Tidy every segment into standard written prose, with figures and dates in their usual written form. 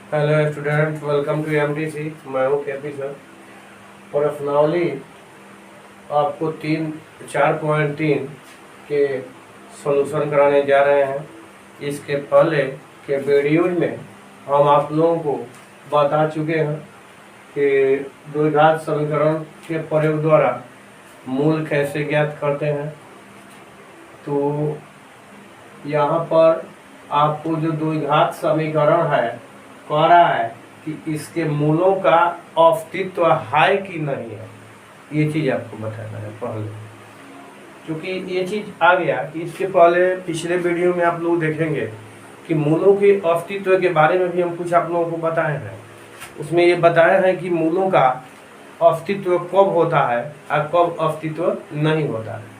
Hello student, welcome to MTC. मैं हूँ KP sir. प्रश्नावली आपको 4.3 के सॉल्यूशन कराने जा रहे हैं। इसके पहले के वीडियो में हम आप लोगों को बता चुके हैं कि द्विघात समीकरण के प्रयोग द्वारा मूल कैसे ज्ञात करते हैं। तो यहाँ पर आपको जो द्विघात समीकरण है कह रहा है कि इसके मूलों का अस्तित्व है कि नहीं है, ये चीज़ आपको बताना है पहले। क्योंकि ये चीज़ आ गया कि इसके पहले पिछले वीडियो में आप लोग देखेंगे कि मूलों के अस्तित्व के बारे में भी हम कुछ आप लोगों को बताए हैं। उसमें ये बताया है कि मूलों का अस्तित्व कब होता है और कब अस्तित्व नहीं होता है।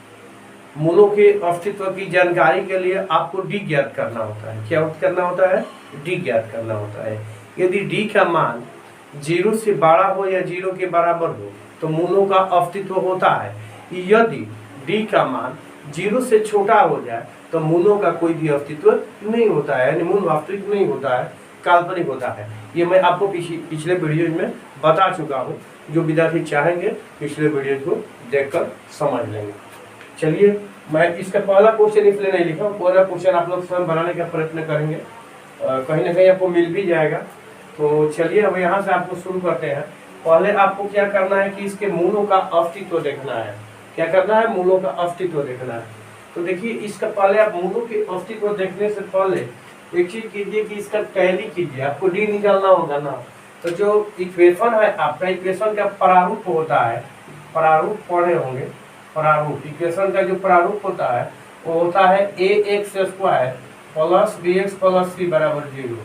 मूलों के अस्तित्व की जानकारी के लिए आपको डी ज्ञात करना होता है। क्या करना होता है? डी ज्ञात करना होता है। यदि डी का मान 0 से बड़ा हो या 0 के बराबर हो तो मूलों का अस्तित्व होता है। यदि डी का मान 0 से छोटा हो जाए तो मूलों का कोई भी अस्तित्व नहीं होता है, यानी मूल वास्तविक नहीं होता है, काल्पनिक होता है। ये मैं आपको पिछले वीडियो में बता चुका हूँ। जो विद्यार्थी चाहेंगे पिछले वीडियो को देखकर समझ लेंगे। चलिए, मैं इसका पहला क्वेश्चन इसलिए नहीं लिखा, पूरा क्वेश्चन आप लोग स्वयं बनाने का प्रयत्न करेंगे, कहीं ना कहीं आपको मिल भी जाएगा। तो चलिए अब यहाँ से आपको शुरू करते हैं। पहले आपको क्या करना है कि इसके मूलों का अस्तित्व देखना है। क्या करना है? मूलों का अस्तित्व देखना है। तो देखिए, इसका पहले आप मूलों के अस्तित्व देखने से पहले एक चीज कीजिए कि इसका टैली कीजिए। आपको डी निकालना होगा ना। तो जो इक्वेशन है आपका, इक्वेशन का प्रारूप होता है, प्रारूप पढ़े होंगे। प्रारूप इक्वेशन का जो प्रारूप होता है वो होता है ax² plus bx plus c बराबर 0।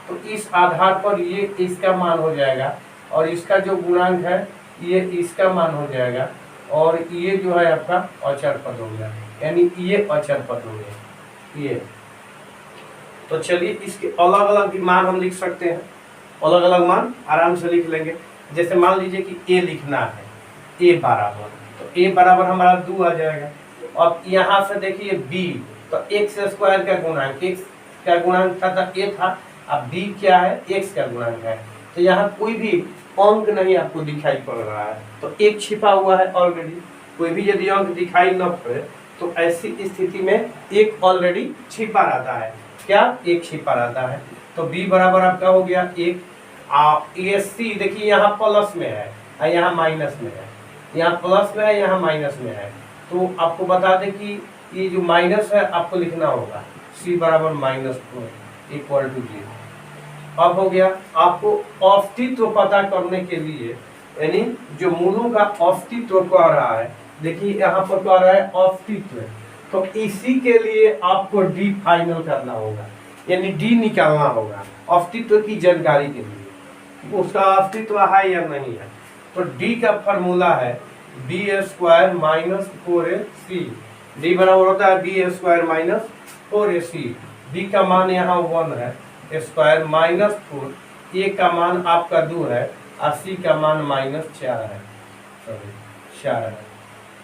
तो इस आधार पर ये इसका मान हो जाएगा और इसका जो गुणांक है ये इसका मान हो जाएगा और ये जो है आपका अचर पद हो गया, यानी ये अचर पद हो गया ये। तो चलिए, इसके अलग अलग मान हम लिख सकते हैं, अलग अलग मान आराम से लिख लेंगे। जैसे मान लीजिए कि a लिखना है, a बराबर, तो a बराबर हमारा 2 आ जाएगा। अब यहाँ से देखिए b, तो x² का गुणांक, x का गुणांक था तो a था, अब b क्या है? x का गुणांक है। तो यहाँ कोई भी अंक नहीं आपको दिखाई पड़ रहा है, तो एक छिपा हुआ है ऑलरेडी। कोई भी यदि अंक दिखाई न पड़े तो ऐसी स्थिति में एक ऑलरेडी छिपा रहता है। क्या? एक छिपा रहता है। तो b बराबर आपका हो गया 1। c देखिए यहाँ प्लस में है और यहाँ माइनस में है, यहाँ प्लस में है, यहाँ माइनस में है। तो आपको बता दें कि ये जो माइनस है आपको लिखना होगा c बराबर -4 इक्वल टू 0। अब हो गया। आपको अस्तित्व पता करने के लिए, यानी जो मूलों का अस्तित्व कह रहा है, देखिए यहाँ पर कह रहा है अस्तित्व, तो इसी के लिए आपको डी फाइनल करना होगा, यानी डी निकालना होगा अस्तित्व की जानकारी के लिए, उसका अस्तित्व है या नहीं है। तो डी का फॉर्मूला है b² - 4ac। डी बराबर होता है b² - 4ac। b का मान यहाँ 1 है, स्क्वायर -4, a का मान आपका 2 है और c का मान -4 है, सॉरी 4 है।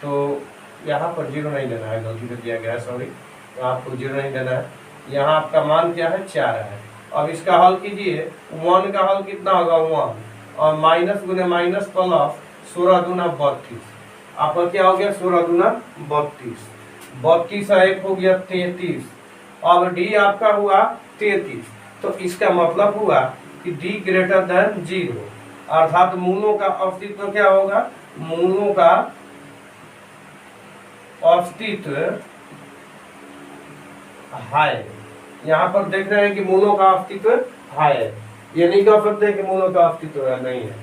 तो यहाँ पर 0 नहीं देना है, गलती से दिया गया है, सॉरी। तो आपको 0 नहीं देना है। यहाँ आपका मान क्या है? 4 है। अब इसका हल कीजिए। 1 का हल कितना होगा? 1 और माइनस गुने माइनस प्लस 16 दूना 32। आपका क्या हो गया? 16 दूना 32। 32 और 1 हो गया 33। अब डी आपका हुआ 33। तो इसका मतलब हुआ कि d ग्रेटर देन 0, अर्थात मूलों का अस्तित्व क्या होगा? मूलों का अस्तित्व है। यहाँ पर देख रहे हैं कि मूलों का अस्तित्व है, ये नहीं कह सकते कि मूलों का अस्तित्व नहीं है।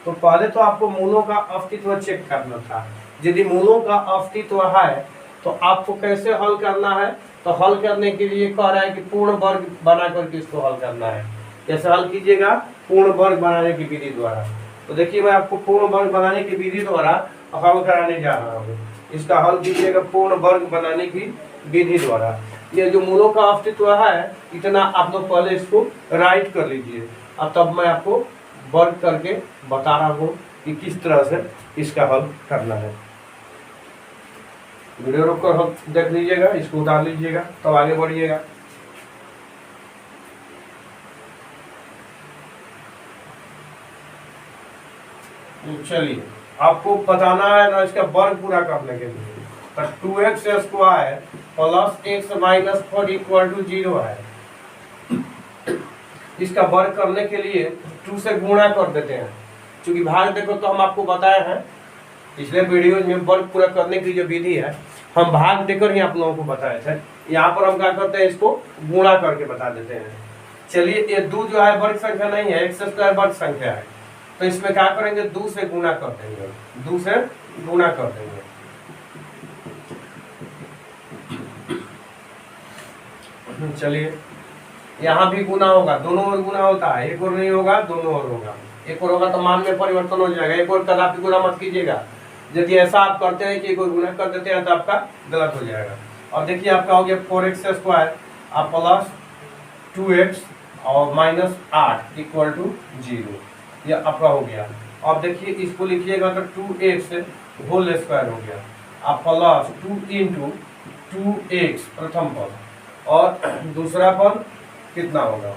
तो पहले तो आपको मूलों का अस्तित्व चेक करना था। यदि मूलों का अस्तित्व है तो आपको कैसे हल करना है? तो हल करने के लिए कह रहा है कि पूर्ण वर्ग बना करके इसको हल करना है। कैसे हल कीजिएगा? पूर्ण वर्ग बनाने की विधि द्वारा। तो देखिए, मैं आपको पूर्ण वर्ग बनाने की विधि द्वारा हल कराने जा रहा हूँ। इसका हल कीजिएगा पूर्ण वर्ग बनाने की विधि द्वारा। ये जो मूलों का अस्तित्व है, इतना आप लोग पहले इसको राइट कर लीजिए, और तब मैं आपको वर्ग करके बता रहा हूँ कि किस तरह से इसका हल करना है। वीडियो रोक कर देख लीजिएगा, इसको उतार लीजिएगा, तब आगे बढ़िएगा। चलिए आपको बताना है ना इसका वर्ग पूरा करने के लिए, तो 2x square plus x minus 4 equal to 0 है। इसका वर्ग करने के लिए 2 से गुणा कर देते हैं, क्योंकि भाग देखो तो हम आपको बताए हैं पिछले वीडियो में वर्ग पूरा करने की जो विधि है हम भाग देकर ही आप लोगों को बताए थे। यहाँ पर हम क्या करते हैं, इसको गुणा करके बता देते हैं। चलिए ये 2 जो है वर्ग संख्या नहीं है, x स्क्वायर वर्ग संख्या है, तो इसमें क्या करेंगे 2 से गुणा कर देंगे, 2 से गुणा कर देंगे। चलिए यहाँ भी गुना होगा, दोनों ओर गुना होता है, एक और नहीं होगा दोनों ओर होगा, एक और होगा तो मान में परिवर्तन हो जाएगा, एक और कदापि गुना मत कीजिएगा। यदि ऐसा आप करते हैं कि एक और गुना कर देते हैं तो आपका गलत हो जाएगा। और देखिए आपका हो गया 4x स्क्वायर आप प्लस 2x और माइनस 8 इक्वल टू 0, ये आपका हो गया। अब देखिए इसको लिखिएगा तो 2x होल स्क्वायर हो गया, आप प्लस 2 इंटू 2x प्रथम पद और दूसरा पद कितना होगा।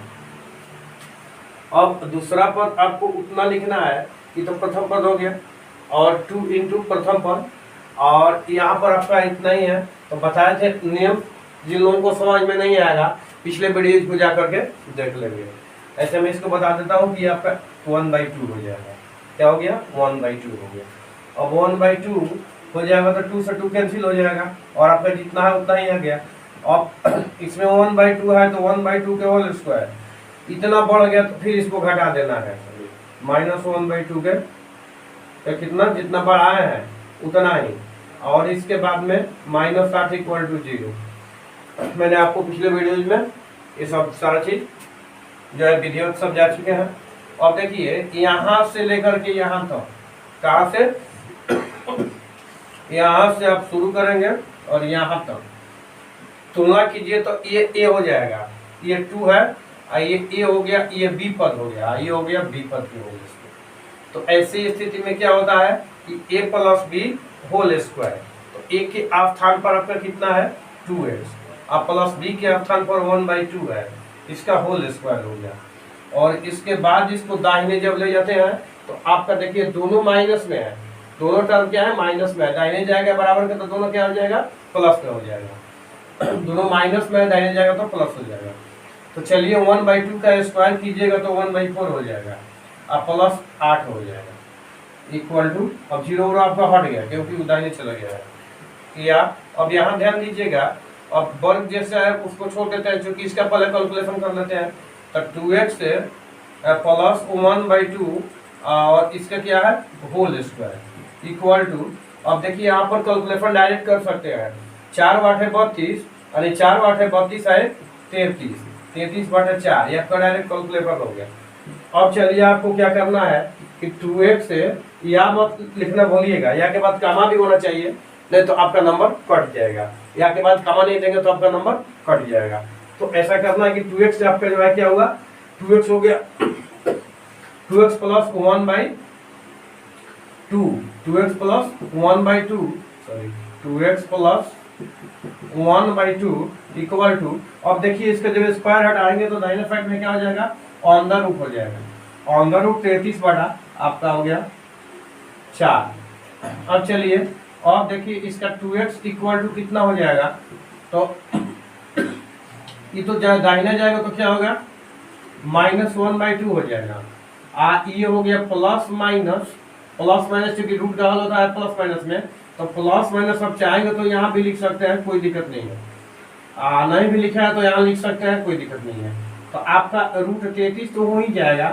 अब दूसरा पद आपको उतना लिखना है कि तो प्रथम पद हो गया और 2 इंटू प्रथम पद, और यहाँ पर आपका इतना ही है। तो बताए थे नियम, जिन लोगों को समझ में नहीं आएगा पिछले वीडियो को जा करके देख लेंगे। ऐसे मैं इसको बता देता हूँ कि आपका 1/2 हो जाएगा। क्या हो गया 1/2 हो गया। अब 1/2 हो जाएगा तो 2 से 2 कैंसिल हो जाएगा और आपका जितना है उतना ही आ गया। अब इसमें 1/2 है तो 1/2 के होल स्क्वायर, इतना बढ़ गया तो फिर इसको घटा देना है, माइनस 1/2 के तो कितना जितना बढ़ाए हैं उतना ही, और इसके बाद में माइनस 8 इक्वल टू 0। मैंने आपको पिछले वीडियोज में ये सब सारा चीज जो है विधिवत सब जा चुके हैं। अब देखिए यहाँ से लेकर के यहाँ तक, कहाँ से यहाँ से आप शुरू करेंगे और यहाँ तक तुलना कीजिए तो ये ए हो जाएगा, ये 2 है, ये ए हो गया, ये बी पद हो गया, ये हो गया बी पद की हो गया। तो ऐसी स्थिति में क्या होता है कि a plus b whole square, तो a के स्थान पर आपका कितना है 2x, अब प्लस b के स्थान पर 1/2 है, इसका होल स्क्वायर हो गया। और इसके बाद इसको दाहिने जब ले जाते हैं तो आपका देखिए दोनों माइनस में है, दोनों टर्म क्या है माइनस में है, दाहिने जाएगा बराबर का तो दोनों क्या हो जाएगा प्लस में हो जाएगा, दोनों माइनस में है दाहिने जाएगा तो प्लस हो जाएगा। तो चलिए 1/2 का स्क्वायर कीजिएगा तो 1/4 हो जाएगा, अब प्लस 8 हो जाएगा इक्वल टू, अब 0 आपका हट गया क्योंकि दाहिने चला गया है। या अब यहाँ ध्यान दीजिएगा, अब वर्ग जैसा है उसको छोड़ देते हैं, क्योंकि इसका पहले कैलकुलेशन कर लेते हैं। तो 2x से प्लस 1/2 और इसका क्या है होल स्क्वायर इक्वल टू, अब देखिए यहाँ पर कैलकुलेशन डायरेक्ट कर सकते हैं, 4/32 यानी 4/32 है 33, 33/4 ये आपका डायरेक्ट कैलकुलेटर हो गया। अब चलिए आपको क्या करना है कि 2x से या मत लिखना भूलिएगा, या के बाद कामा भी होना चाहिए, नहीं तो आपका नंबर कट जाएगा, या के बाद कामा नहीं देंगे तो आपका नंबर कट जाएगा। तो ऐसा करना है कि 2x से आपका जो है क्या होगा 2x हो गया 2x plus 1/2, 2x plus 1/2 sorry 2x plus 1/2 equal to, अब देखिए इसका जब स्क्वायर हटाएंगे तो दाहिने साइड में क्या हो जाएगा अंदर रूट हो जाएगा, अंदर रूट 33 बटा आपका हो गया 4। अब चलिए अब देखिए इसका 2x इक्वल टू कितना हो जाएगा, तो ये तो दाहिने जाएगा तो क्या होगा माइनस 1/2 हो जाएगा, ये हो गया प्लस माइनस क्योंकि रूट का हल होता है प्लस माइनस में, तो प्लस माइनस अब चाहेंगे तो यहाँ भी लिख सकते हैं कोई दिक्कत नहीं है, नहीं भी लिखा है तो यहाँ लिख सकते हैं कोई दिक्कत नहीं है। तो आपका रूट 33 तो हो ही जाएगा,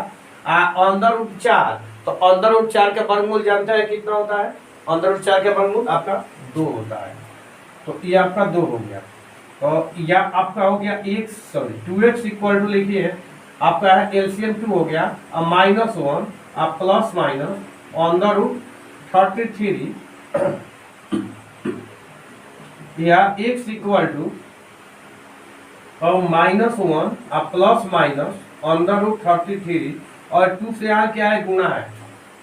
अंदर रूट 4, तो अंदर रूट 4 का वर्गमूल जानते हैं कितना होता है, अंदर रूट 4 का वर्गमूल आपका 2 होता है, तो ये आपका 2 हो गया। तो यह आपका हो गया 2x इक्वल टू लिखिए आपका है एलसीएम 2 हो गया, अब -1 आप प्लस माइनस अंदर रूट 33 या x इक्वल टू और -1 आप प्लस माइनस अंदर रूट 33 और 2 से यहाँ क्या है गुना है,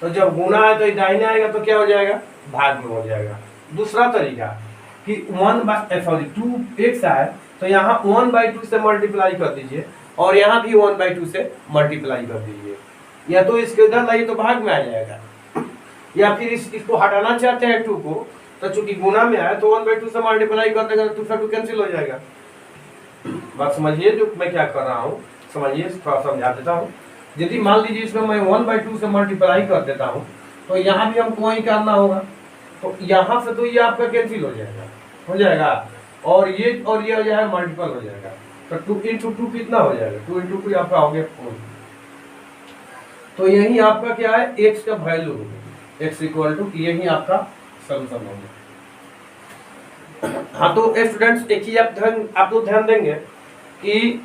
तो जब गुना है तो दाहिने आएगा तो क्या हो जाएगा भाग में हो जाएगा। दूसरा तरीका कि 2x है तो यहाँ 1/2 से मल्टीप्लाई कर दीजिए और यहाँ भी 1/2 से मल्टीप्लाई कर दीजिए, या तो इसके उधर लाइए तो भाग में आ जाएगा, या फिर इसको हटाना चाहते हैं 2 को, तो चूंकि गुना में है तो 1/2 से मल्टीप्लाई कर देगा तो 2 से 2 कैंसिल हो जाएगा। बात समझिए जो मैं क्या कर रहा हूँ, समझिए, थोड़ा समझा देता हूँ। यदि मान लीजिए इसमें मैं 1/2 से मल्टीप्लाई कर देता हूँ तो यहाँ भी हमको वही करना होगा, तो यहाँ से तो ये आपका कैंसिल हो जाएगा और ये हो जाएगा मल्टीपल हो जाएगा, तो 2 × 2 कितना हो जाएगा, 2 × 2 आपका हो गया 4। तो यही आपका क्या है, x का वैल्यू होगा, x = यही आपका सॉल्यूशन होगा। हाँ तो स्टूडेंट्स एक चीज आप लोग ध्यान देंगे कि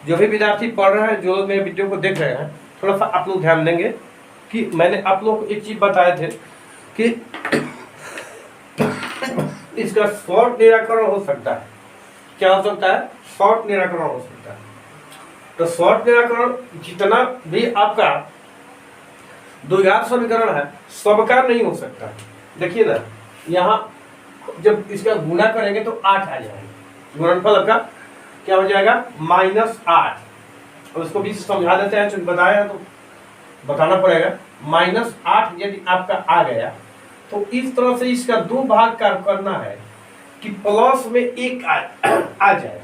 जो भी विद्यार्थी पढ़ रहे हैं, जो लोग मेरे वीडियो को देख रहे हैं, थोड़ा सा आप लोग ध्यान देंगे कि मैंने आप लोग को एक चीज बताए थे कि इसका शॉर्ट निराकरण हो सकता है। क्या हो सकता है, शॉर्ट निराकरण हो सकता है। तो शॉर्ट निराकरण जितना भी आपका द्विघात समीकरण है सबका नहीं हो सकता। देखिए ना, यहाँ जब इसका गुना करेंगे तो 8 आ जाएगा, गुणनफल आपका क्या हो जाएगा, -8। और उसको भी समझा देते हैं, चूंकि बताया तो बताना पड़ेगा। -8 यदि आपका आ गया तो इस तरह से इसका 2 भाग करना है कि प्लस में 1 आ जाए,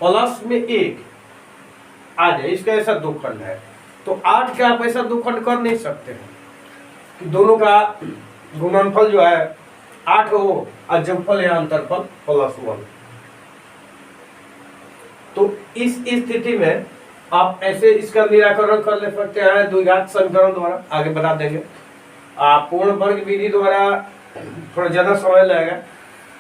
प्लस में 1 आ जाए, इसका ऐसा 2 खंड है। तो 8 का आप ऐसा 2 खंड कर नहीं सकते हैं कि दोनों का गुणनफल जो है 8 हो और जगफल या अंतरफल +1। तो इस स्थिति में आप ऐसे इसका निराकरण कर ले सकते हैं द्विघात समीकरण द्वारा, आगे बता देंगे। पूर्ण वर्ग विधि द्वारा थोड़ा ज्यादा समय लगेगा,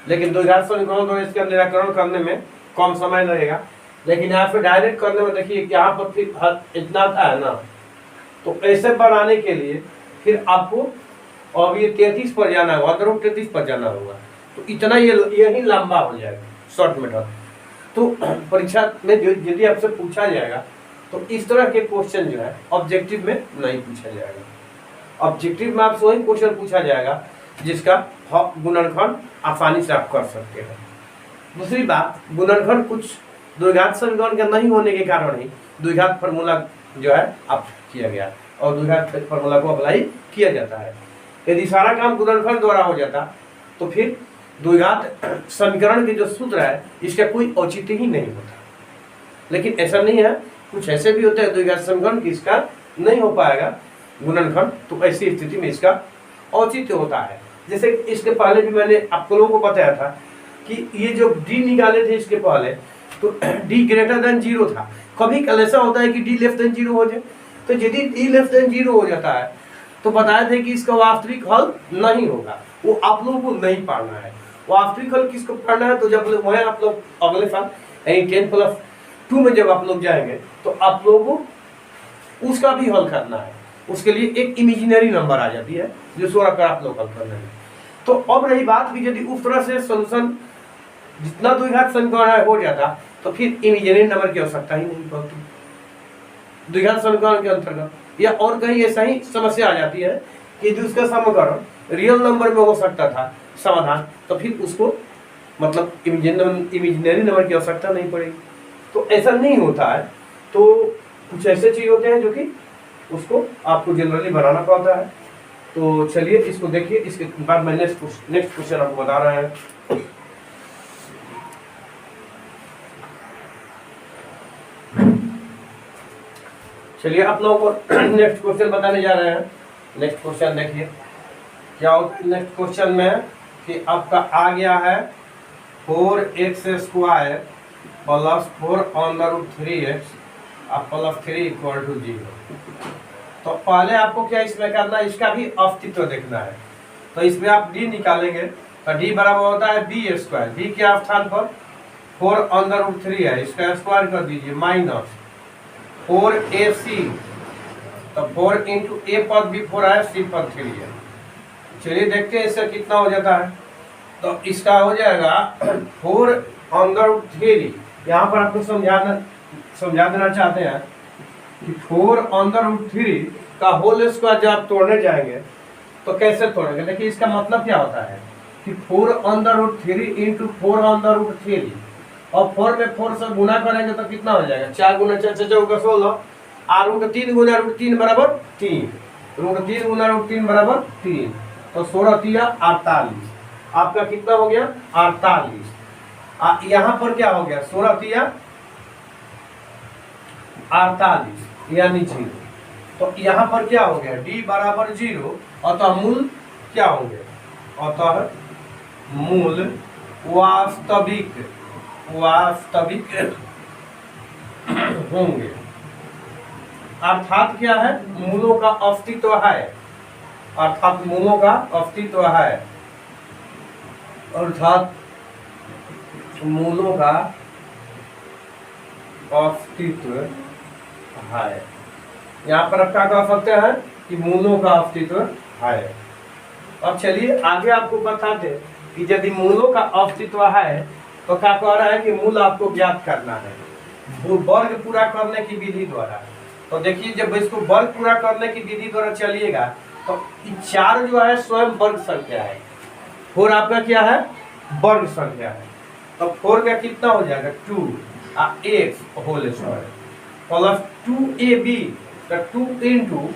लेकिन द्विघात समीकरण द्वारा इसका निराकरण करने में कम समय लगेगा। लेकिन यहाँ से डायरेक्ट करने में देखिए यहाँ पर फिर इतना था ना, तो ऐसे बनाने के लिए फिर आपको अब ये 33 पर जाना होगा, 33 पर जाना होगा, तो इतना यही लंबा हो जाएगा शॉर्ट मेथड। तो परीक्षा में यदि आपसे पूछा जाएगा तो इस तरह के क्वेश्चन जो है ऑब्जेक्टिव में नहीं पूछा जाएगा। ऑब्जेक्टिव में आपसे वही क्वेश्चन पूछा जाएगा जिसका गुणनखंड आसानी से आप कर सकते हैं। दूसरी बात, गुणनखंड कुछ द्विघात समीकरण का नहीं होने के कारण ही द्विघात फार्मूला जो है आप किया गया और द्विघात फार्मूला को अप्लाई किया जाता है। यदि सारा काम गुणनखंड द्वारा हो जाता तो फिर द्विघात समीकरण के जो सूत्र है इसका कोई औचित्य ही नहीं होता। लेकिन ऐसा नहीं है, कुछ ऐसे भी होते हैं द्विघात समीकरण की इसका नहीं हो पाएगा गुणनखंड, तो ऐसी स्थिति में इसका औचित्य होता है। जैसे इसके पहले भी मैंने आप लोगों को बताया था कि ये जो डी निकाले थे इसके पहले, तो डी > 0 था। कभी कल ऐसा होता है कि डी < 0 हो जाए, तो यदि डी < 0 हो जाता है तो बताए थे कि इसका वास्तविक हल नहीं होगा, वो आप लोगों को नहीं पढ़ना है। वास्तविक हल किसको पढ़ना है, तो जब वह आप लोग अगले साल यानी 10+2 में जब आप लोग जाएंगे तो आप लोगों को उसका भी हल करना है। उसके लिए एक इमेजिनरी नंबर आ जाती है जो सोरा का आप लोग हल करना है। तो अब रही बात कि यदि उस तरह से सोल्यूशन जितना द्विघात समीकरण हो जाता तो फिर इमेजिनरी नंबर की आवश्यकता ही नहीं पड़ती द्विघात समीकरण के अंतर्गत। या और कहीं ऐसा ही समस्या आ जाती है कि यदि उसका समीकरण रियल नंबर में हो सकता था समाधान, तो फिर उसको मतलब इमेजिनरी नंबर की आवश्यकता नहीं पड़ेगी। तो ऐसा नहीं होता है, तो कुछ ऐसे चीज होते हैं जो कि उसको आपको जनरली बनाना पड़ता है। तो चलिए इसको देखिए, इसके बाद मैं नेक्स्ट क्वेश्चन आपको बता रहे हैं। चलिए आप लोगों को नेक्स्ट क्वेश्चन बताने जा रहे हैं। नेक्स्ट क्वेश्चन देखिए क्या होता है नेक्स्ट क्वेश्चन में कि आपका आ गया है 4x² + 4√3x + 3 = 0। तो पहले आपको क्या इसमें करना है, इसका भी अस्तित्व देखना है। तो इसमें आप d निकालेंगे तो d बराबर होता है b²। b के स्थान पर 4√3 है, इसका स्क्वायर कर दीजिए माइनस 4ac, तो 4 × a पद भी 4 है, c पद 3 है। चलिए देखते हैं इसका कितना हो जाता है। तो इसका हो जाएगा 4√3। यहाँ पर आपको समझा देना चाहते हैं कि 4√3 का होल स्क्वायर जब आप तोड़ने जाएंगे तो कैसे तोड़ेंगे। देखिए इसका मतलब क्या होता है कि 4√3 × 4√3 और 4 में 4 से गुना करेंगे तो कितना हो जाएगा, 4 × 4 = 16 और √3 × √3 = 3। √3 गुना √3 बराबर 3, तो 16 3 48, आपका कितना हो गया 48। यहाँ पर क्या हो गया 16 3 48 यानी 0, तो यहाँ पर क्या हो गया d बराबर 0, अतः मूल क्या होंगे, अतः मूल वास्तविक होंगे। अर्थात क्या है, मूलों का अस्तित्व है, अर्थात मूलों का अस्तित्व है, अर्थात मूलों का अस्तित्व है। यहाँ पर आप क्या कह सकते हैं कि मूलों का अस्तित्व है। अब चलिए आगे आपको बताते हैं कि यदि मूलों का अस्तित्व है तो क्या कह रहा है कि मूल आपको ज्ञात करना है वर्ग पूरा करने की विधि द्वारा। तो देखिए जब इसको वर्ग पूरा करने की विधि द्वारा चलिएगा तो 4 जो है स्वयं वर्ग संख्या है, 4 आपका क्या है वर्ग संख्या है, तो 4 का कितना हो जाएगा 2x whole square plus 2ab, तो 2 इंटू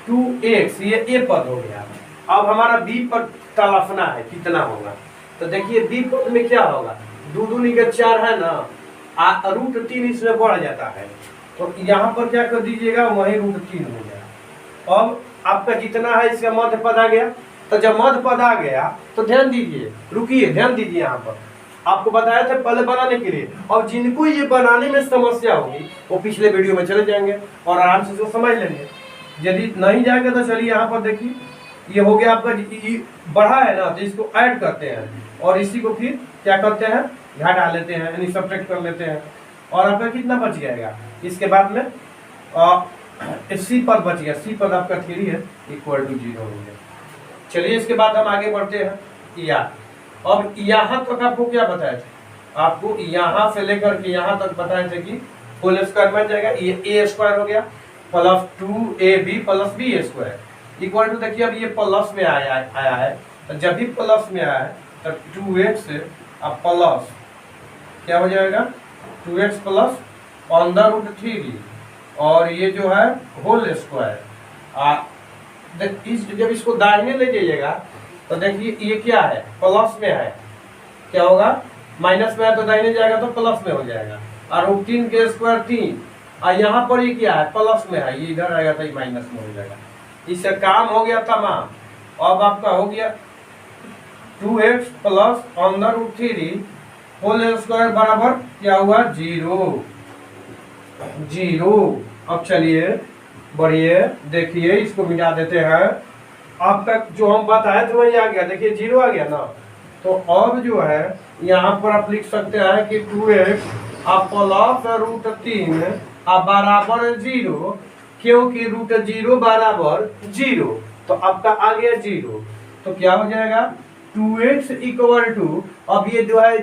2x, ये a पद हो गया। अब हमारा b पद तलाशना है कितना होगा, तो देखिए b पद में क्या होगा, 2 दूनी का 4 है ना, √3 इसमें बढ़ जाता है, तो यहाँ पर क्या कर दीजिएगा वही √3 हो गया। अब आपका जितना है इसका मध्य पद आ गया, तो जब मध्य पद आ गया तो ध्यान दीजिए, रुकिए ध्यान दीजिए, यहाँ पर आपको बताया था पहले बनाने के लिए। अब जिनको ये बनाने में समस्या होगी वो पिछले वीडियो में चले जाएंगे और आराम से जो समझ लेंगे। यदि नहीं जाएंगे तो चलिए यहाँ पर देखिए, ये हो गया आपका बढ़ा है ना, तो इसको ऐड करते हैं और इसी को फिर क्या करते हैं घटा लेते हैं, यानी सब्ट्रैक्ट कर लेते हैं, और आपका कितना बच जाएगा। इसके बाद में सी पद बच गया, सी पद आपका 3 है इक्वल टू 0 हो गया। चलिए इसके बाद हम आगे बढ़ते हैं या अब यहाँ तक आपको क्या बताया था, आपको यहाँ से लेकर के यहाँ तक बताए थे कि होल स्क्वायर बन जाएगा, ये a स्क्वायर हो गया plus 2ab plus b square equal to, देखिए अब ये प्लस में आया है, तो जब भी प्लस में आया है तो 2x अब प्लस क्या हो जाएगा 2x प्लस √3 और ये जो है होल स्क्वायर। जब इसको दाहिने ले जाइएगा तो देखिए ये क्या है प्लस में है, क्या होगा माइनस में है तो दाहिने जाएगा तो प्लस में हो जाएगा, और √3 के स्क्वायर 3, और यहाँ पर ये क्या है प्लस में है, ये इधर आएगा तो ये माइनस में हो जाएगा। इससे काम हो गया तमाम। अब आपका हो गया 2x प्लस √3 होल स्क्वायर बराबर क्या हुआ 0। अब चलिए बढ़िए देखिए, इसको मिटा देते हैं। आपका जो हम बताए थे वही आ गया, देखिए 0 आ गया ना, तो अब जो है यहाँ पर आप लिख सकते हैं कि 2x प्लस √3 बराबर 0, क्योंकि √0 बराबर 0, तो आपका आ गया 0, तो क्या हो जाएगा 2x इक्वल टू, अब ये जो है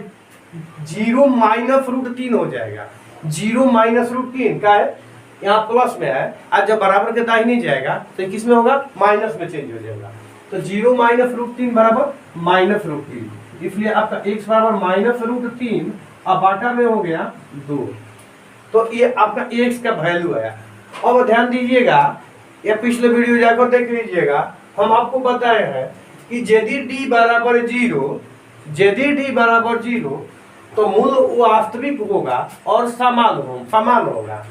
0 माइनस √3 हो जाएगा, 0 माइनस √3 का है यहाँ प्लस में है, आज जब बराबर के दाहिने जाएगा तो किस में होगा माइनस में चेंज हो जाएगा, तो 0 माइनस √3 बराबर माइनस √3, इसलिए आपका x बराबर माइनस √3 अब बाटा में हो गया 2, तो ये आपका x का वैल्यू आया। अब ध्यान दीजिएगा, या पिछले वीडियो जाकर देख लीजिएगा, हम आपको बताए हैं कि यदि d बराबर 0 तो मूल वास्तविक होगा और समान होगा।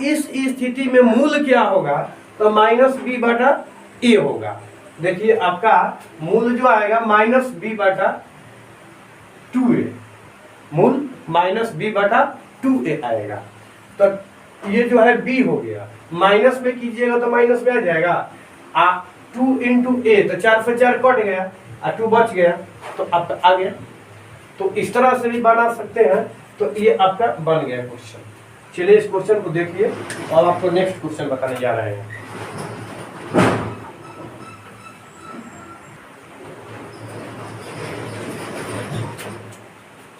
इस स्थिति में मूल क्या होगा तो -b/a होगा। देखिए आपका मूल जो आएगा -b/2a, मूल -b/2a आएगा, तो ये जो है b हो गया, माइनस में कीजिएगा तो माइनस में आ जाएगा, 2 इंटू a, तो 4 से 4 कट गया, 2 बच गया, तो आपका आ गया। तो इस तरह से भी बना सकते हैं, तो ये आपका बन गया क्वेश्चन। चलिए इस क्वेश्चन को देखिए और आपको नेक्स्ट क्वेश्चन बताने जा रहे हैं।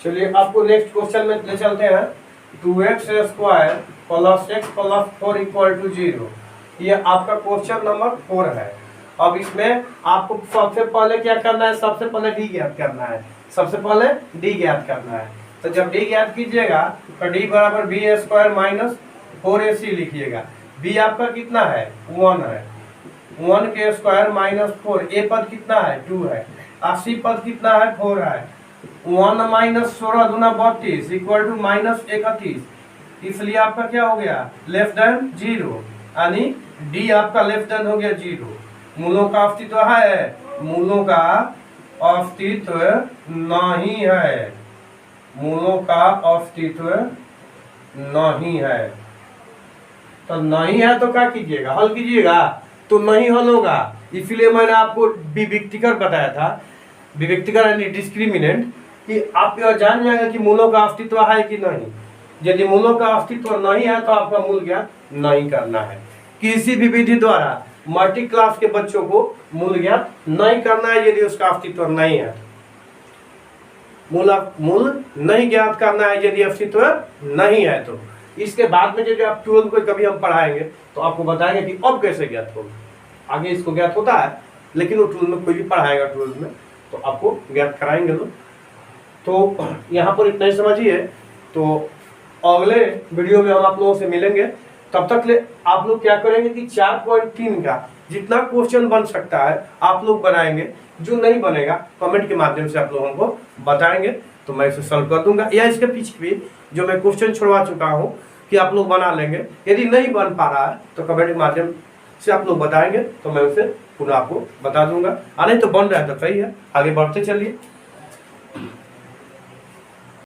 चलिए आपको नेक्स्ट क्वेश्चन में ले चलते हैं। 2x square plus x plus 4 equal to 0, ये आपका क्वेश्चन नंबर 4 है। अब इसमें आपको सबसे पहले क्या करना है, सबसे पहले d ज्ञात करना है, तो जब d ज्ञात कीजिएगा तो d बराबर b² माइनस 4ac लिखिएगा। b आपका कितना है 1 है, 1 के स्क्वायर माइनस 4, ए पद कितना है 2 है, 80 पद कितना है 4 है, 1 माइनस 16 दूना 32 इक्वल टू माइनस 31, इसलिए आपका क्या हो गया लेस देन 0, यानी डी आपका लेस देन हो गया 0। मूलों का अस्तित्व है, मूलों का अस्तित्व नहीं है, मूलों का अस्तित्व नहीं है। तो नहीं है तो क्या कीजिएगा, हल कीजिएगा, तो नहीं हल होगा। इसलिए मैंने आपको विविक्तिकर बताया था, विविक्तिकर यानी डिस्क्रिमिनेंट, कि आप यह जान जाएंगे कि मूलों का अस्तित्व है कि नहीं। यदि मूलों का अस्तित्व नहीं है तो आपका मूल ज्ञात नहीं करना है। किसी भी विधि द्वारा मल्टी क्लास के बच्चों को मूल ज्ञात नहीं करना है यदि उसका अस्तित्व नहीं है। मूल नहीं ज्ञात करना है यदि अस्तित्व नहीं है। तो इसके बाद में जो आप 12 को कभी हम पढ़ाएंगे तो आपको बताएंगे कि अब कैसे ज्ञात होगा। आगे इसको ज्ञात होता है लेकिन वो 12 में कोई भी पढ़ाएगा 12 में तो आपको ज्ञात कराएंगे लोग। तो यहाँ पर इतना ही समझिए। तो अगले वीडियो में हम आप लोगों से मिलेंगे, तब तक ले आप लोग क्या करेंगे कि 4.3 का जितना क्वेश्चन बन सकता है आप लोग बनाएंगे, जो नहीं बनेगा कमेंट के माध्यम से आप लोगों को बताएंगे तो मैं इसे सॉल्व कर दूंगा, या इसके पीछे भी जो मैं क्वेश्चन छोड़वा चुका हूँ कि आप लोग बना लेंगे। यदि नहीं बन पा रहा है तो कमेंट के माध्यम से आप लोग बताएंगे तो मैं उसे पुनः आपको बता दूंगा, नहीं तो बन रहा है तो सही है, आगे बढ़ते चलिए।